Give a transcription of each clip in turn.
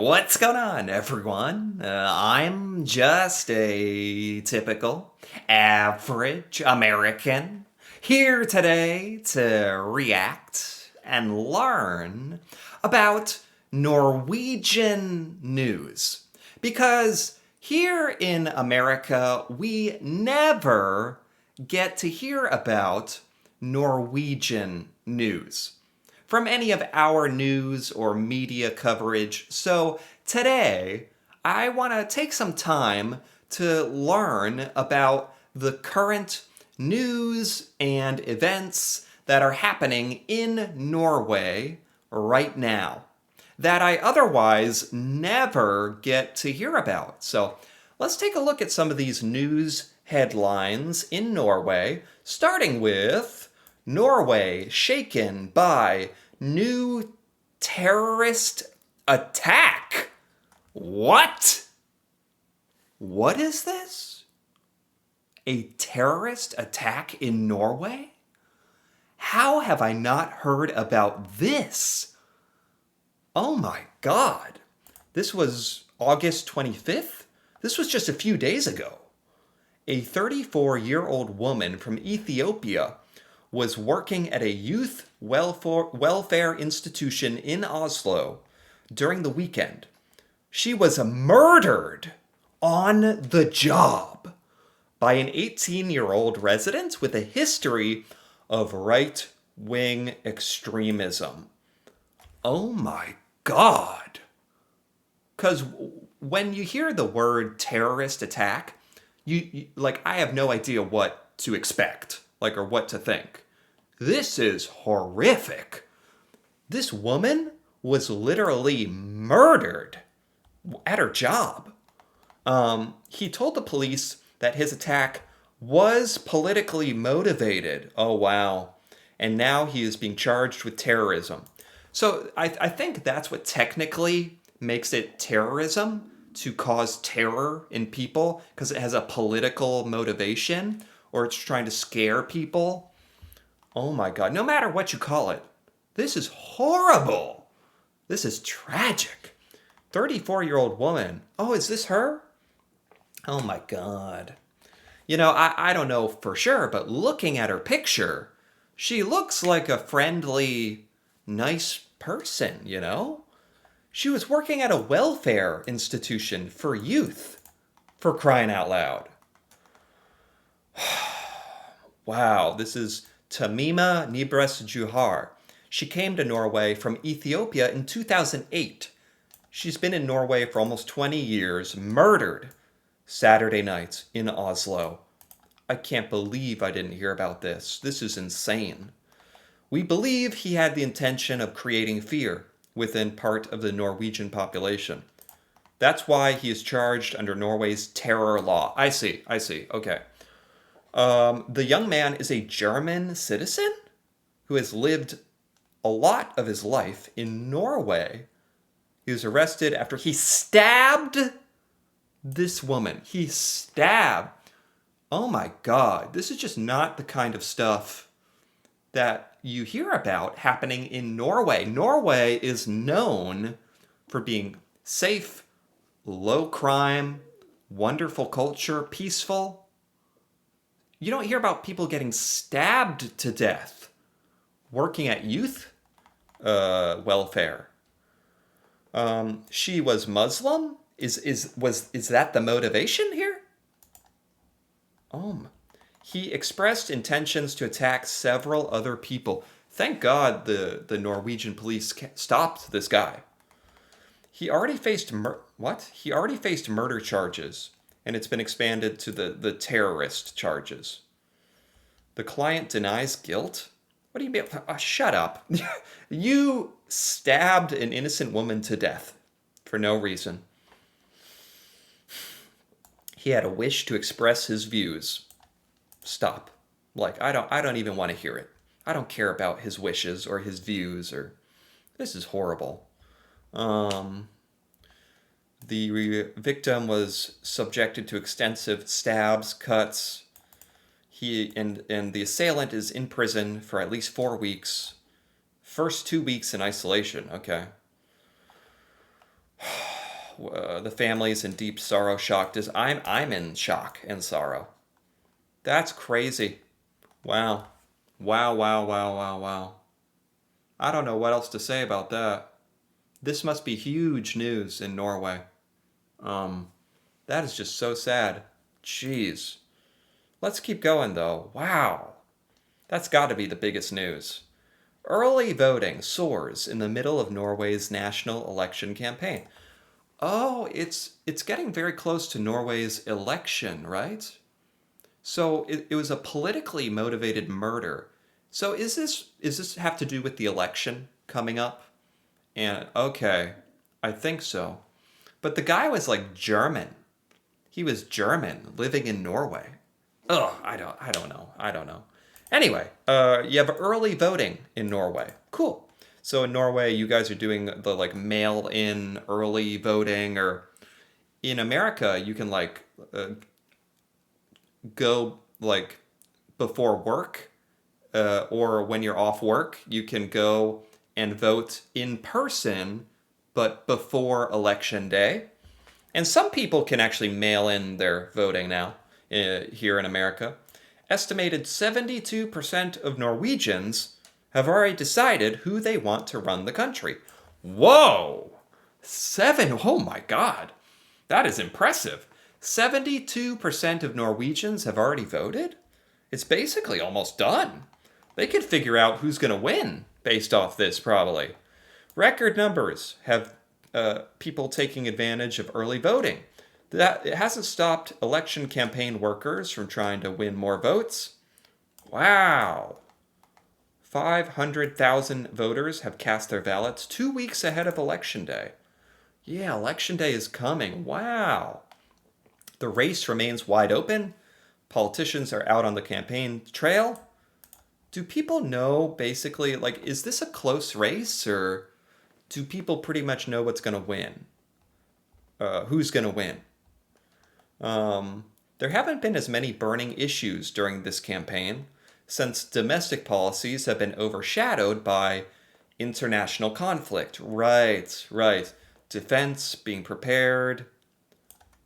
What's going on, everyone? I'm just a typical, average American here today to react and learn about Norwegian news. Because here in America, we never get to hear about Norwegian news from any of our news or media coverage. So today, I want to take some time to learn about the current news and events that are happening in Norway right now that I otherwise never get to hear about. So let's take a look at some of these news headlines in Norway, starting with Norway shaken by new terrorist attack. What? What is this? A terrorist attack in Norway? How have I not heard about this? Oh my God. This was August 25th? This was just a few days ago. A 34-year-old woman from Ethiopia was working at a youth welfare institution in Oslo during the weekend. She was murdered on the job by an 18-year-old resident with a history of right-wing extremism. Oh my God. Because when you hear the word terrorist attack, I have no idea what to expect, or what to think. This is horrific. This woman was literally murdered at her job. He told the police that his attack was politically motivated. Oh, wow. And now he is being charged with terrorism. So I think that's what technically makes it terrorism, to cause terror in people, because it has a political motivation or it's trying to scare people. Oh my God. No matter what you call it, this is horrible. This is tragic. 34-year-old woman. Oh, is this her? Oh my God. I don't know for sure, but looking at her picture, she looks like a friendly, nice person. She was working at a welfare institution for youth, for crying out loud. Wow, this is Tamima Nibres Juhar. She came to Norway from Ethiopia in 2008. She's been in Norway for almost 20 years, murdered Saturday night in Oslo. I can't believe I didn't hear about this. This is insane. We believe he had the intention of creating fear within part of the Norwegian population. That's why he is charged under Norway's terror law. I see. Okay. The young man is a German citizen who has lived a lot of his life in Norway. He was arrested after he stabbed this woman. He stabbed. Oh my God. This is just not the kind of stuff that you hear about happening in Norway. Norway is known for being safe, low crime, wonderful culture, peaceful. You don't hear about people getting stabbed to death working at youth welfare. She was Muslim? Is that the motivation here? He expressed intentions to attack several other people. Thank God the Norwegian police stopped this guy. He already faced He already faced murder charges, and it's been expanded to the terrorist charges. The client denies guilt? What do you mean? Shut up. You stabbed an innocent woman to death for no reason. He had a wish to express his views. Stop. I don't even want to hear it. I don't care about his wishes or his views this is horrible. The victim was subjected to extensive stabs, cuts. And the assailant is in prison for at least 4 weeks. First 2 weeks in isolation. Okay. the family's in deep sorrow, shocked as I'm in shock and sorrow. That's crazy. Wow. Wow, wow, wow, wow, wow. I don't know what else to say about that. This must be huge news in Norway. Um, that is just so sad. Jeez. Let's keep going though. Wow. That's got to be the biggest news. Early voting soars in the middle of Norway's national election campaign. Oh, it's getting very close to Norway's election, right? So it was a politically motivated murder. So is this have to do with the election coming up? And okay, I think so. But the guy was like German. He was German living in Norway. Ugh, I don't know. Anyway, you have early voting in Norway. Cool. So in Norway, you guys are doing the like mail-in early voting, or in America, you can like go like before work, or when you're off work, you can go and vote in person, but before election day. And some people can actually mail in their voting now here in America. Estimated 72% of Norwegians have already decided who they want to run the country. Whoa! Oh my God. That is impressive. 72% of Norwegians have already voted? It's basically almost done. They could figure out who's going to win based off this, probably. Record numbers have people taking advantage of early voting. That it hasn't stopped election campaign workers from trying to win more votes. Wow. 500,000 voters have cast their ballots 2 weeks ahead of Election Day. Yeah, Election Day is coming. Wow. The race remains wide open. Politicians are out on the campaign trail. Do people know, basically, like, is this a close race, or do people pretty much know what's going to win? Who's going to win? There haven't been as many burning issues during this campaign, since domestic policies have been overshadowed by international conflict. Right, right. Defense, being prepared.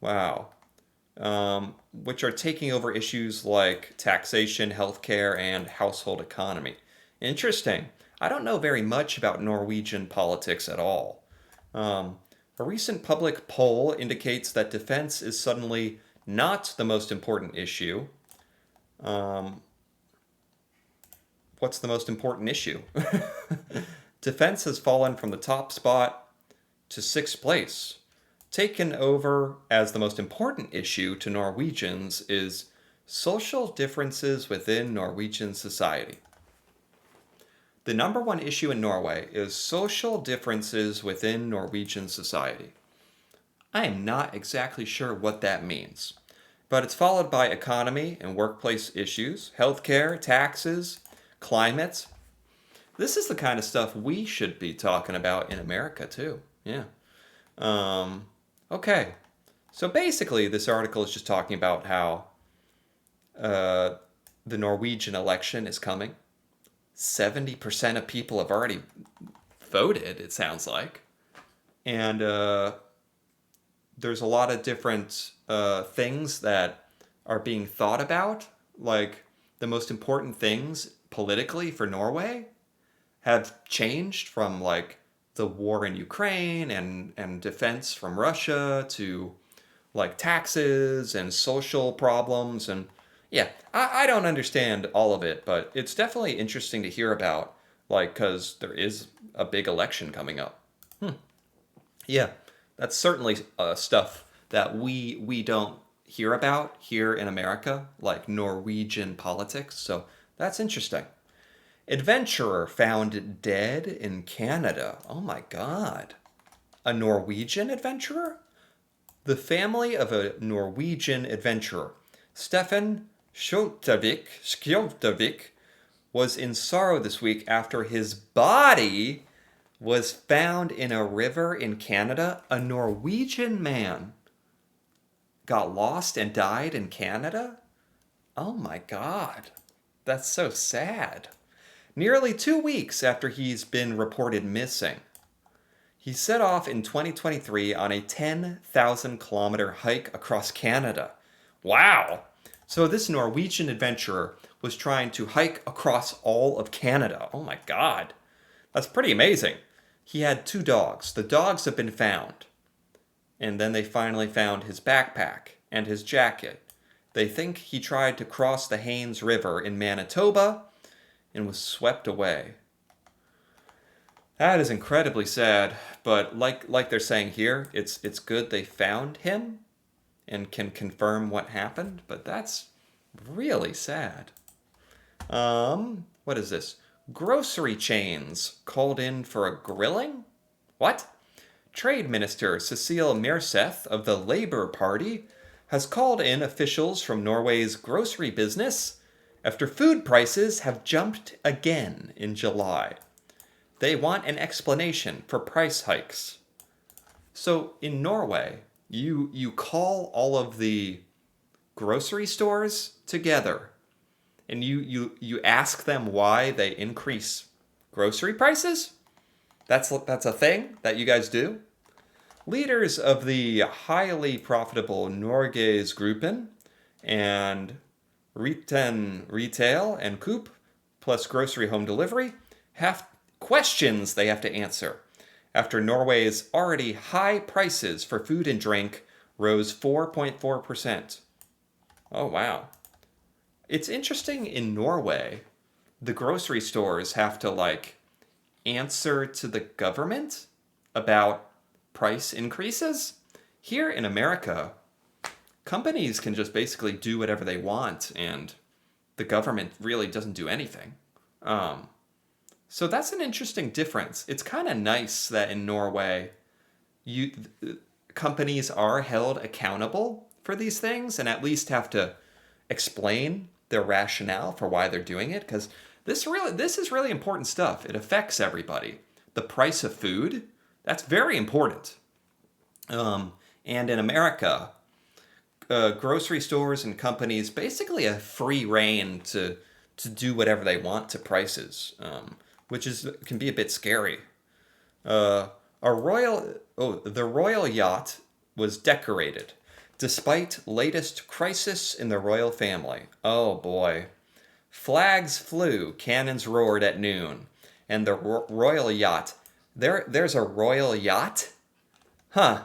Wow. Which are taking over issues like taxation, healthcare, and household economy. Interesting. I don't know very much about Norwegian politics at all. A recent public poll indicates that defense is suddenly not the most important issue. Um, what's the most important issue? Defense has fallen from the top spot to sixth place. Taken over as the most important issue to Norwegians is social differences within Norwegian society. The number one issue in Norway is social differences within Norwegian society. I am not exactly sure what that means, but it's followed by economy and workplace issues, healthcare, taxes, climate. This is the kind of stuff we should be talking about in America too. Yeah. Okay. So basically, this article is just talking about how the Norwegian election is coming. 70% of people have already voted, it sounds like. And there's a lot of different things that are being thought about. Like, the most important things politically for Norway have changed from, like, the war in Ukraine and defense from Russia to, like, taxes and social problems. And yeah, I don't understand all of it, but it's definitely interesting to hear about, like, because there is a big election coming up. Yeah, that's certainly stuff that we don't hear about here in America, like Norwegian politics. So that's interesting. Adventurer found dead in Canada. Oh my God. A Norwegian adventurer? The family of a Norwegian adventurer, Stefan Skjoltavik, was in sorrow this week after his body was found in a river in Canada. A Norwegian man got lost and died in Canada? Oh my God. That's so sad. Nearly 2 weeks after he's been reported missing. He set off in 2023 on a 10,000-kilometer hike across Canada. Wow! So this Norwegian adventurer was trying to hike across all of Canada. Oh my God. That's pretty amazing. He had 2 dogs. The dogs have been found. And then they finally found his backpack and his jacket. They think he tried to cross the Haines River in Manitoba and was swept away. That is incredibly sad, but like they're saying here, it's good they found him and can confirm what happened, but that's really sad. What is this? Grocery chains called in for a grilling? What? Trade Minister Cecile Myrseth of the Labour Party has called in officials from Norway's grocery business after food prices have jumped again in July. They want an explanation for price hikes. So in Norway, you call all of the grocery stores together and you ask them why they increase grocery prices? That's a thing that you guys do? Leaders of the highly profitable Norges Gruppen and Riten Retail and Coop, plus grocery home delivery, have questions they have to answer after Norway's already high prices for food and drink rose 4.4%. Oh, wow. It's interesting in Norway, the grocery stores have to answer to the government about price increases. Here in America, companies can just basically do whatever they want and the government really doesn't do anything. So that's an interesting difference. It's kind of nice that in Norway, companies are held accountable for these things and at least have to explain their rationale for why they're doing it, because this is really important stuff. It affects everybody. The price of food, that's very important. And in America, grocery stores and companies basically have free reign to do whatever they want to prices, which can be a bit scary. The royal yacht was decorated despite latest crisis in the royal family. Oh boy. Flags flew, cannons roared at noon, and the royal yacht. There's a royal yacht? Huh.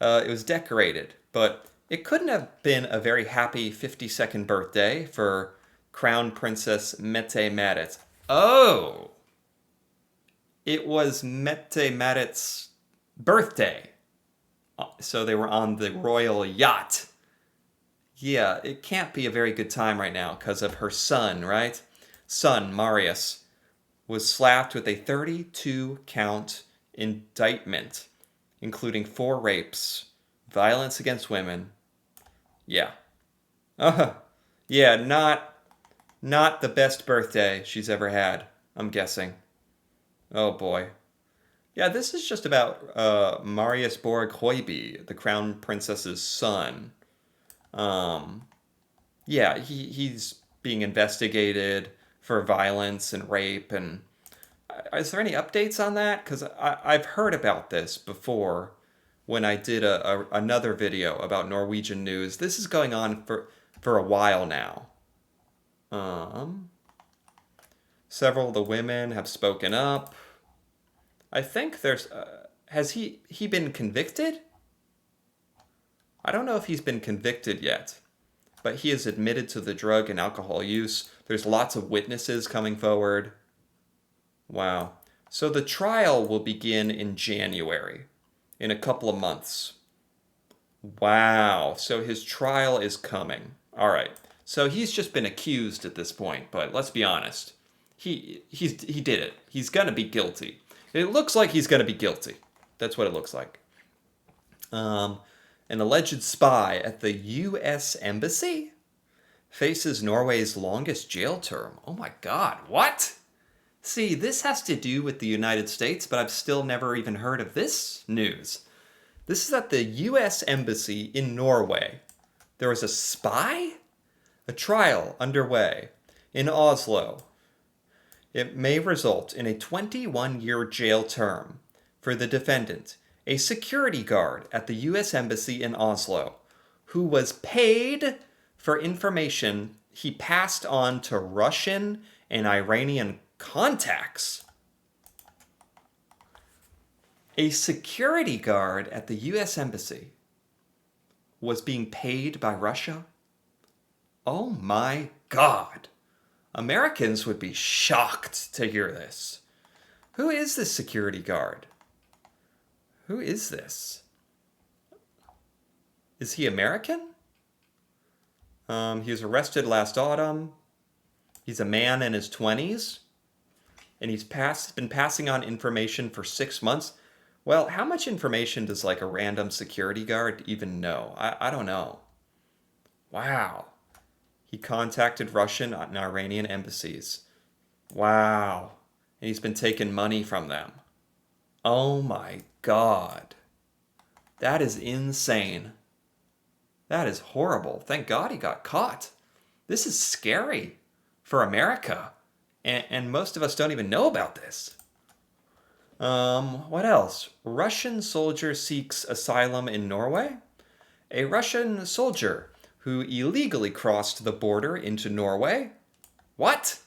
It was decorated, but it couldn't have been a very happy 52nd birthday for Crown Princess Mette-Marit. Oh! It was Mette-Marit's birthday. So they were on the royal yacht. Yeah, it can't be a very good time right now because of her son, right? Son, Marius, was slapped with a 32-count indictment, including 4 rapes, violence against women. Yeah. Yeah, not the best birthday she's ever had, I'm guessing. Oh boy. Yeah, this is just about Marius Borg Hoiby, the Crown Princess's son. Yeah, he's being investigated for violence and rape. And is there any updates on that? Because I've heard about this before when I did another video about Norwegian news. This is going on for a while now. Several of the women have spoken up. I think there's... has he been convicted? I don't know if he's been convicted yet, but he has admitted to the drug and alcohol use. There's lots of witnesses coming forward. Wow. So the trial will begin in January, in a couple of months. Wow. So his trial is coming. All right. So he's just been accused at this point, but let's be honest. He did it. He's going to be guilty. It looks like he's going to be guilty. That's what it looks like. An alleged spy at the U.S. Embassy faces Norway's longest jail term. Oh my God, what? See, this has to do with the United States, but I've still never even heard of this news. This is at the U.S. Embassy in Norway. There was a spy? A trial underway in Oslo. It may result in a 21-year jail term for the defendant, a security guard at the US Embassy in Oslo, who was paid for information he passed on to Russian and Iranian contacts. A security guard at the US Embassy was being paid by Russia? Oh my God. Americans would be shocked to hear this. Who is this security guard? Who is this? Is he American? He was arrested last autumn. He's a man in his 20s. And he's been passing on information for 6 months. Well, how much information does like a random security guard even know? I don't know. Wow. He contacted Russian and Iranian embassies. Wow. And he's been taking money from them. Oh my God. That is insane. That is horrible. Thank God he got caught. This is scary for America. And most of us don't even know about this. What else? Russian soldier seeks asylum in Norway. A Russian soldier who illegally crossed the border into Norway. What?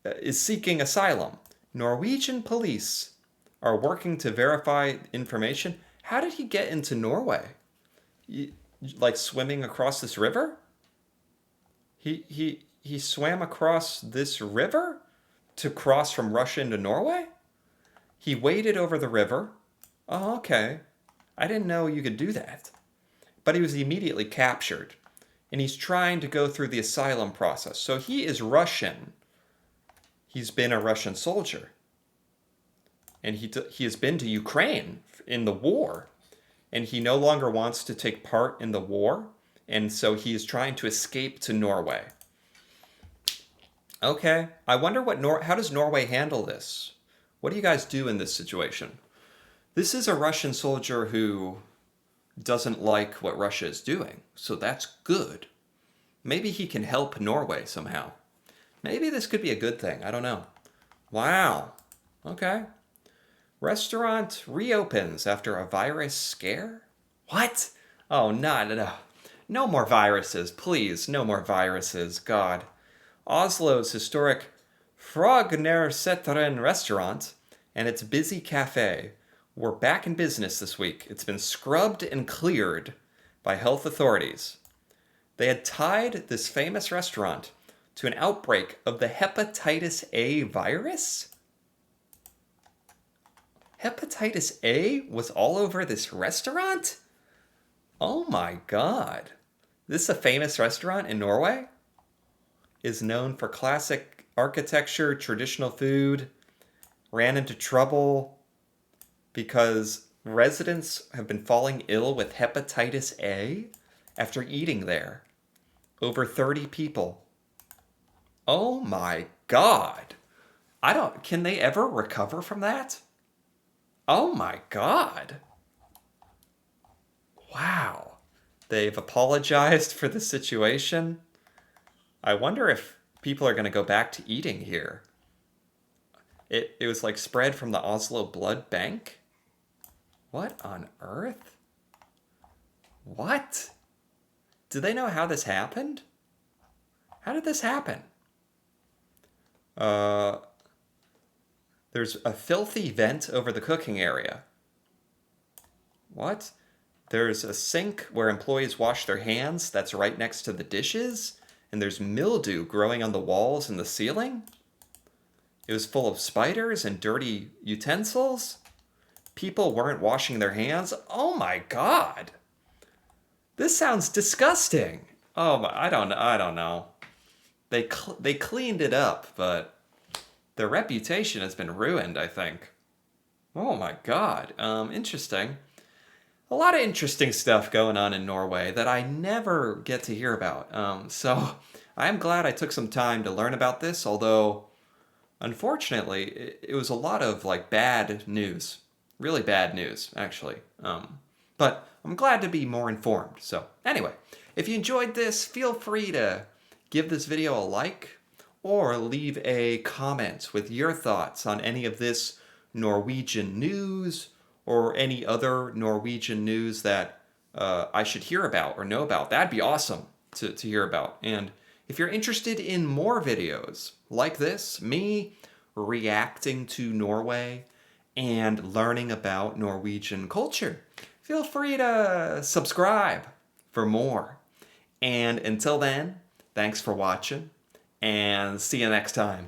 Is seeking asylum. Norwegian police are working to verify information. How did he get into Norway? Like swimming across this river? He swam across this river to cross from Russia into Norway? He waded over the river. Oh, okay. I didn't know you could do that. But he was immediately captured. And he's trying to go through the asylum process. So he is Russian. He's been a Russian soldier. And he has been to Ukraine in the war. And he no longer wants to take part in the war. And so he is trying to escape to Norway. Okay. I wonder how does Norway handle this? What do you guys do in this situation? This is a Russian soldier who doesn't like what Russia is doing, so that's good. Maybe he can help Norway somehow. Maybe this could be a good thing. I don't know. Wow. Okay. Restaurant reopens after a virus scare? What? Oh, no. No more viruses, please. No more viruses. God. Oslo's historic Frognerseteren restaurant and its busy cafe were back in business this week. It's been scrubbed and cleared by health authorities. They had tied this famous restaurant to an outbreak of the hepatitis A virus? Hepatitis A was all over this restaurant? Oh my God. This is a famous restaurant in Norway? Is known for classic architecture, traditional food, ran into trouble because residents have been falling ill with hepatitis A after eating there. Over 30 people. Oh my God. Can they ever recover from that? Oh my God. Wow. They've apologized for the situation. I wonder if people are going to go back to eating here. It was like spread from the Oslo blood bank? What on earth? What? Do they know how this happened? How did this happen? There's a filthy vent over the cooking area. What? There's a sink where employees wash their hands that's right next to the dishes, and there's mildew growing on the walls and the ceiling. It was full of spiders and dirty utensils. People weren't washing their hands. Oh my God. This sounds disgusting. Oh, I don't know. They cleaned it up, but their reputation has been ruined, I think. Oh my God. Interesting. A lot of interesting stuff going on in Norway that I never get to hear about. So I'm glad I took some time to learn about this, although unfortunately it was a lot of like bad news. Really bad news, actually. But I'm glad to be more informed. So anyway, if you enjoyed this, feel free to give this video a like or leave a comment with your thoughts on any of this Norwegian news or any other Norwegian news that I should hear about or know about, that'd be awesome to hear about. And if you're interested in more videos like this, me reacting to Norway and learning about Norwegian culture, feel free to subscribe for more. And until then, thanks for watching and see you next time.